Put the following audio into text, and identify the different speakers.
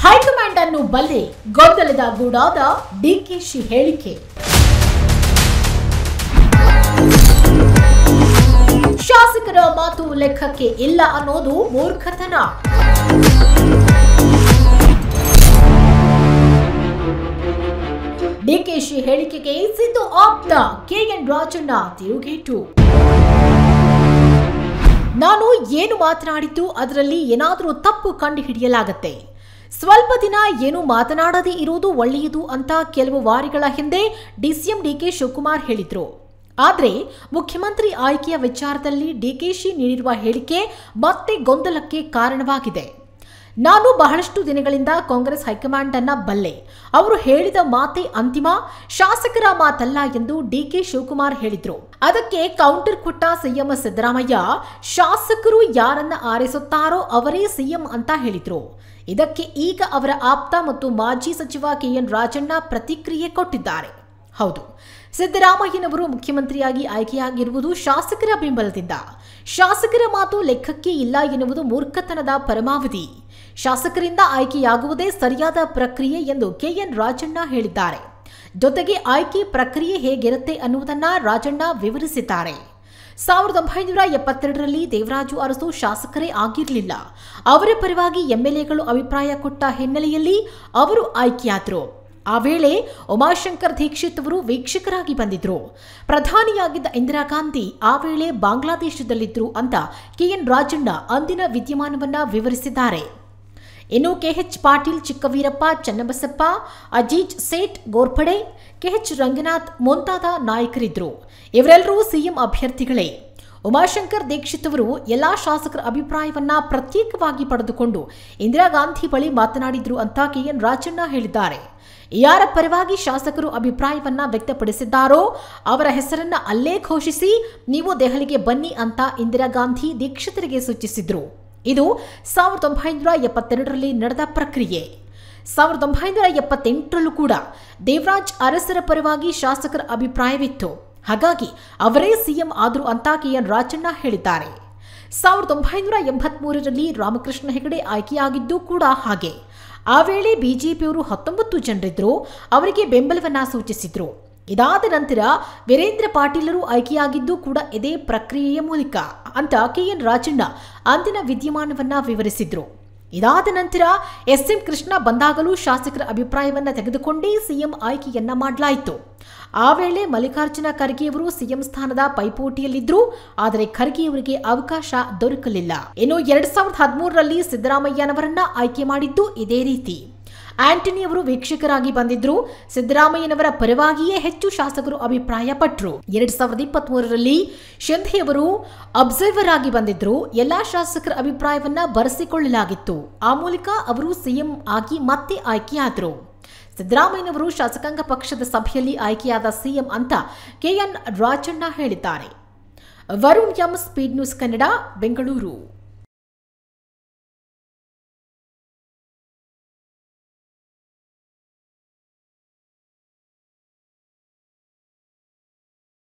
Speaker 1: High command ಅನ್ನು ಬಲ್ಲೆ ಗೊಂದಲದ ಗೂಡಾದ ಡಿಕೆಶಿ ಹೇಳಿಕೆ. ಶಾಸಕರ ಮಾತು ಲೆಕ್ಕಕ್ಕೆ ಇಲ್ಲ ಅನ್ನೋದು ಮೂರ್ಖತನ. ಡಿಕೆಶಿ ಹೇಳಿಕೆಗೆ ಸಿದ್ದು ಆಪ್ತ ಕೆಎನ್ ರಾಜಣ್ಣ ತಿರುಗೇಟು. ನಾನು ಏನು ಮಾತನಾಡಿದ್ದು ಅದರಲ್ಲಿ ಏನಾದರೂ ತಪ್ಪು ಕಂಡುಹಿಡಿಯಲಾಗತ್ತೆ. ಸ್ವಲ್ಪ ದಿನ ಏನು ಮಾತನಾಡದೇ ಇರುವುದು ಒಳ್ಳೆಯದು ಅಂತ ಕೆಲವು ವಾರಗಳ ಹಿಂದೆ ಡಿಸಿಎಂ ಡಿಕೆ ಶಿವಕುಮಾರ್ ಹೇಳಿದ್ರು. ಆದರೆ ಮುಖ್ಯಮಂತ್ರಿ ಆಯ್ಕೆಯ ವಿಚಾರದಲ್ಲಿ ಡಿಕೆಶಿ ನೀಡಿರುವ ಹೇಳಿಕೆ ಮತ್ತೆ ಗೊಂದಲಕ್ಕೆ ಕಾರಣವಾಗಿದೆ. ನಾನು ಬಹಳಷ್ಟು ದಿನಗಳಿಂದ ಕಾಂಗ್ರೆಸ್ ಹೈಕಮಾಂಡ್ ಅನ್ನ ಬಲ್ಲೆ, ಅವರು ಹೇಳಿದ ಮಾತೇ ಅಂತಿಮ, ಶಾಸಕರ ಮಾತಲ್ಲ ಎಂದು ಡಿಕೆ ಶಿವಕುಮಾರ್ ಹೇಳಿದ್ರು. ಅದಕ್ಕೆ ಕೌಂಟರ್ ಕೊಟ್ಟ ಸಿಎಂ ಸಿದ್ದರಾಮಯ್ಯ, ಶಾಸಕರು ಯಾರನ್ನ ಆರಿಸುತ್ತಾರೋ ಅವರೇ ಸಿಎಂ ಅಂತ ಹೇಳಿದ್ರು. ಇದಕ್ಕೆ ಈಗ ಅವರ ಆಪ್ತ ಮತ್ತು ಮಾಜಿ ಸಚಿವ ಕೆಎನ್ ರಾಜಣ್ಣ ಪ್ರತಿಕ್ರಿಯೆ ಕೊಟ್ಟಿದ್ದಾರೆ. ಹೌದು, ಸಿದ್ದರಾಮಯ್ಯನವರು ಮುಖ್ಯಮಂತ್ರಿಯಾಗಿ ಆಯ್ಕೆಯಾಗಿರುವುದು ಶಾಸಕರ ಬೆಂಬಲದಿಂದ. ಶಾಸಕರ ಮಾತು ಲೆಕ್ಕಕ್ಕೆ ಇಲ್ಲ ಎನ್ನುವುದು ಮೂರ್ಖತನದ ಪರಮಾವಧಿ. ಶಾಸಕರಿಂದ ಆಯ್ಕೆಯಾಗುವುದೇ ಸರಿಯಾದ ಪ್ರಕ್ರಿಯೆ ಎಂದು ಕೆಎನ್ ರಾಜಣ್ಣ ಹೇಳಿದ್ದಾರೆ. ಜೊತೆಗೆ ಆಯ್ಕೆ ಪ್ರಕ್ರಿಯೆ ಹೇಗಿರುತ್ತೆ ಅನ್ನುವುದನ್ನ ರಾಜಣ್ಣ ವಿವರಿಸಿದ್ದಾರೆ. 1972ರಲ್ಲಿ ದೇವರಾಜು ಅರಸು ಶಾಸಕರೇ ಆಗಿರಲಿಲ್ಲ. ಅವರ ಪರವಾಗಿ ಎಂಎಲ್ಎಗಳು ಅಭಿಪ್ರಾಯ ಕೊಟ್ಟ ಹಿನ್ನೆಲೆಯಲ್ಲಿ ಅವರು ಆಯ್ಕೆಯಾದರು. ಆ ವೇಳೆ ಉಮಾಶಂಕರ್ ದೀಕ್ಷಿತ್ ಅವರು ವೀಕ್ಷಕರಾಗಿ ಬಂದಿದ್ರು. ಪ್ರಧಾನಿಯಾಗಿದ್ದ ಇಂದಿರಾ ಗಾಂಧಿ ಆ ವೇಳೆ ಬಾಂಗ್ಲಾದೇಶದಲ್ಲಿದ್ರು ಅಂತ ಕೆಎನ್ ರಾಜಣ್ಣ ಅಂದಿನ ವಿದ್ಯಮಾನವನ್ನ ವಿವರಿಸಿದ್ದಾರೆ. ಇನ್ನು ಕೆಎಚ್ ಪಾಟೀಲ್, ಚಿಕ್ಕವೀರಪ್ಪ, ಚನ್ನಬಸಪ್ಪ, ಅಜೀಜ್ ಸೇಠ್ ಗೋರ್ಪಡೆ, ಕೆಎಚ್ ರಂಗನಾಥ್ ಮುಂತಾದ ನಾಯಕರಿದ್ರು. ಇವರೆಲ್ಲರೂ ಸಿಎಂ ಅಭ್ಯರ್ಥಿಗಳೇ. ಉಮಾಶಂಕರ್ ದೀಕ್ಷಿತ್ ಅವರು ಎಲ್ಲಾ ಶಾಸಕರ ಅಭಿಪ್ರಾಯವನ್ನ ಪ್ರತ್ಯೇಕವಾಗಿ ಪಡೆದುಕೊಂಡು ಇಂದಿರಾ ಗಾಂಧಿ ಬಳಿ ಮಾತನಾಡಿದ್ರು ಅಂತ ಕೆಎನ್ ರಾಜಣ್ಣ ಹೇಳಿದ್ದಾರೆ. ಯಾರ ಪರವಾಗಿ ಶಾಸಕರು ಅಭಿಪ್ರಾಯವನ್ನ ವ್ಯಕ್ತಪಡಿಸಿದ್ದಾರೋ ಅವರ ಹೆಸರನ್ನ ಅಲ್ಲೇ ಘೋಷಿಸಿ ನೀವು ದೆಹಲಿಗೆ ಬನ್ನಿ ಅಂತ ಇಂದಿರಾ ಗಾಂಧಿ ದೀಕ್ಷಿತರಿಗೆ ಸೂಚಿಸಿದ್ರು. ಇದು 1972ರಲ್ಲಿ ನಡೆದ ಪ್ರಕ್ರಿಯೆ. 1978ರಲ್ಲೂ ಕೂಡ ದೇವರಾಜ್ ಅರಸರ ಪರವಾಗಿ ಶಾಸಕರ ಅಭಿಪ್ರಾಯವಿತ್ತು. ಹಾಗಾಗಿ ಅವರೇ ಸಿಎಂ ಆದ್ರು ಅಂತ ಕೆಎನ್ ರಾಜಣ್ಣ ಹೇಳಿದ್ದಾರೆ. 1983ರಲ್ಲಿ ರಾಮಕೃಷ್ಣ ಹೆಗಡೆ ಆಯ್ಕೆಯಾಗಿದ್ದು ಕೂಡ ಹಾಗೆ. ಆ ವೇಳೆ ಬಿಜೆಪಿಯವರು 19 ಜನರಿದ್ರು, ಅವರಿಗೆ ಬೆಂಬಲವನ್ನ ಸೂಚಿಸಿದ್ರು. ಇದಾದ ನಂತರ ವೀರೇಂದ್ರ ಪಾಟೀಲರು ಆಯ್ಕೆಯಾಗಿದ್ದು ಕೂಡ ಇದೇ ಪ್ರಕ್ರಿಯೆಯ ಮೂಲಕ ಅಂತ ಕೆಎನ್ ರಾಜಣ್ಣ ಅಂದಿನ ವಿದ್ಯಮಾನವನ್ನ ವಿವರಿಸಿದ್ರು. ಇದಾದ ನಂತರ ಎಸ್ಎಂ ಕೃಷ್ಣ ಬಂದಾಗಲೂ ಶಾಸಕರ ಅಭಿಪ್ರಾಯವನ್ನ ತೆಗೆದುಕೊಂಡೇ ಸಿಎಂ ಆಯ್ಕೆಯನ್ನ ಮಾಡಲಾಯಿತು. ಆ ವೇಳೆ ಮಲ್ಲಿಕಾರ್ಜುನ ಖರ್ಗೆಯವರು ಸಿಎಂ ಸ್ಥಾನದ ಪೈಪೋಟಿಯಲ್ಲಿದ್ರು. ಆದರೆ ಖರ್ಗೆಯವರಿಗೆ ಅವಕಾಶ ದೊರಕಲಿಲ್ಲ. ಇನ್ನು 2013ರಲ್ಲಿ ಸಿದ್ದರಾಮಯ್ಯನವರನ್ನ ಆಯ್ಕೆ ಮಾಡಿದ್ದು ಇದೇ ರೀತಿ. ಆಂಟನಿ ಅವರು ವೀಕ್ಷಕರಾಗಿ ಬಂದಿದ್ರು. ಸಿದ್ದರಾಮಯ್ಯನವರ ಪರವಾಗಿಯೇ ಹೆಚ್ಚು ಶಾಸಕರು ಅಭಿಪ್ರಾಯ ಪಟ್ಟರು. 2023ರಲ್ಲಿ ಶಿಂಧೆಯವರು ಅಬ್ಸರ್ವರ್ ಆಗಿ ಬಂದಿದ್ರು. ಎಲ್ಲಾ ಶಾಸಕರ ಅಭಿಪ್ರಾಯವನ್ನ ಬರೆಸಿಕೊಳ್ಳಲಾಗಿತ್ತು. ಆ ಮೂಲಕ ಅವರು ಸಿಎಂ ಆಗಿ ಮತ್ತೆ ಆಯ್ಕೆಯಾದರು. ಸಿದ್ದರಾಮಯ್ಯನವರು ಶಾಸಕಾಂಗ ಪಕ್ಷದ ಸಭೆಯಲ್ಲಿ ಆಯ್ಕೆಯಾದ ಸಿಎಂ ಅಂತ ಕೆಎನ್ ರಾಜಣ್ಣ ಹೇಳಿದ್ದಾರೆ. Varun M, speed news Kannada, Bengaluru.